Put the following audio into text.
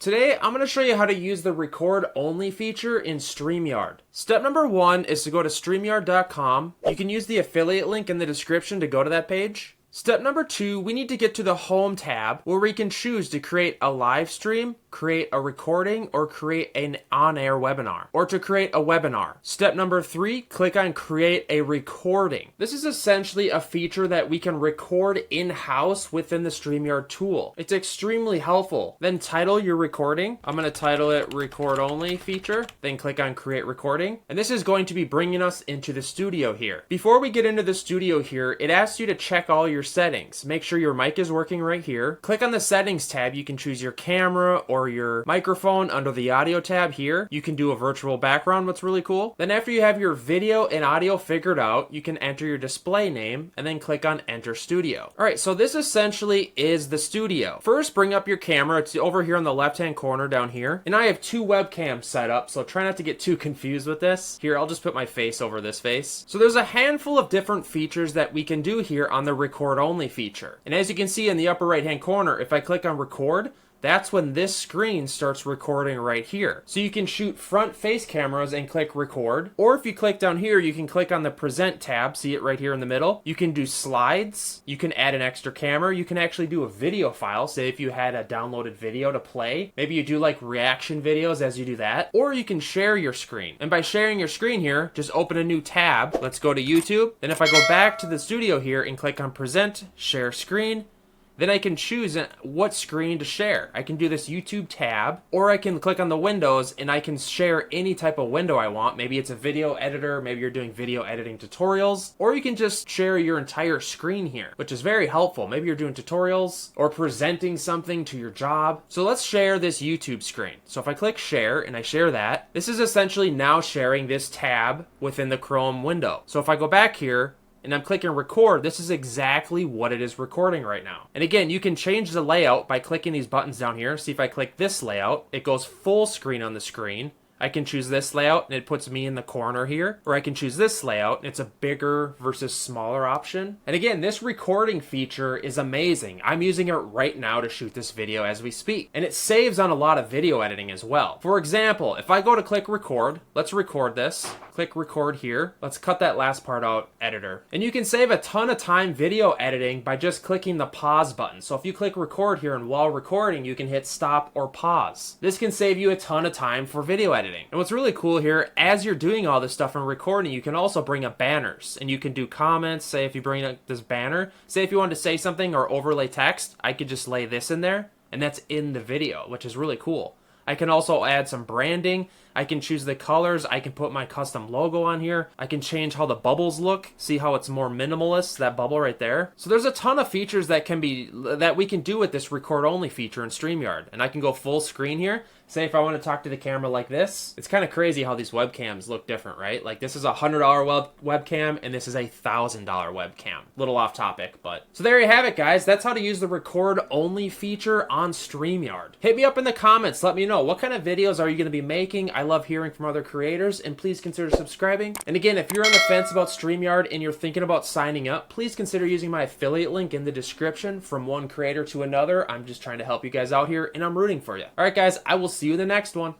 Today, I'm going to show you how to use the record only feature in StreamYard. Step number 1 is to go to StreamYard.com. You can use the affiliate link in the description to go to that page. Step number 2, we need to get to the Home tab where we can choose to create a live stream, create a recording, or create an on-air webinar, or to create a webinar. Step number 3, click on Create a Recording. This is essentially a feature that we can record in-house within the StreamYard tool. It's extremely helpful. Then title your recording. I'm going to title it Record Only Feature. Then click on Create Recording. And this is going to be bringing us into the studio here. Before we get into the studio here, it asks you to check all your settings. Make sure your mic is working right here. Click on the settings tab. You can choose your camera or your microphone under the audio tab here. You can do a virtual background, what's really cool. Then after you have your video and audio figured out, you can enter your display name and then click on Enter Studio. Alright, so this essentially is the studio. First, bring up your camera. It's over here in the left-hand corner down here. And I have 2 webcams set up, so try not to get too confused with this. Here, I'll just put my face over this face. So there's a handful of different features that we can do here on the record only feature. And as you can see in the upper right hand corner, if I click on record, that's when this screen starts recording right here. So you can shoot front face cameras and click record. Or if you click down here, you can click on the present tab, see it right here in the middle. You can do slides, you can add an extra camera, you can actually do a video file, say if you had a downloaded video to play. Maybe you do like reaction videos as you do that. Or you can share your screen. And by sharing your screen here, just open a new tab. Let's go to YouTube. Then if I go back to the studio here and click on present, share screen, then I can choose what screen to share. I can do this YouTube tab, or I can click on the windows and I can share any type of window I want. Maybe it's a video editor, maybe you're doing video editing tutorials, or you can just share your entire screen here, which is very helpful. Maybe you're doing tutorials or presenting something to your job. So let's share this YouTube screen. So if I click share and I share that, this is essentially now sharing this tab within the Chrome window. So if I go back here, and I'm clicking record, this is exactly what it is recording right now. And again, you can change the layout by clicking these buttons down here. See if I click this layout, it goes full screen on the screen. I can choose this layout and it puts me in the corner here, or I can choose this layout and it's a bigger versus smaller option. And again, this recording feature is amazing. I'm using it right now to shoot this video as we speak, and it saves on a lot of video editing as well. For example, if I go to click record, let's record this. Click record here. Let's cut that last part out, editor. And you can save a ton of time video editing by just clicking the pause button. So if you click record here and while recording, you can hit stop or pause. This can save you a ton of time for video editing. And what's really cool here, as you're doing all this stuff and recording, you can also bring up banners and you can do comments. Say if you bring up this banner, say if you wanted to say something or overlay text, I could just lay this in there and that's in the video, which is really cool. I can also add some branding. I can choose the colors. I can put my custom logo on here. I can change how the bubbles look. See how it's more minimalist, that bubble right there. So there's a ton of features that we can do with this record only feature in StreamYard. And I can go full screen here. Say if I want to talk to the camera like this. It's kind of crazy how these webcams look different, right? Like this is a $100 webcam and this is a $1,000 webcam. Little off topic, but. So there you have it, guys. That's how to use the record only feature on StreamYard. Hit me up in the comments. Let me know what kind of videos are you going to be making. I love hearing from other creators, and please consider subscribing. And again, if you're on the fence about StreamYard and you're thinking about signing up, please consider using my affiliate link in the description. From one creator to another, I'm just trying to help you guys out here and I'm rooting for you. All right, guys, I will see you in the next one.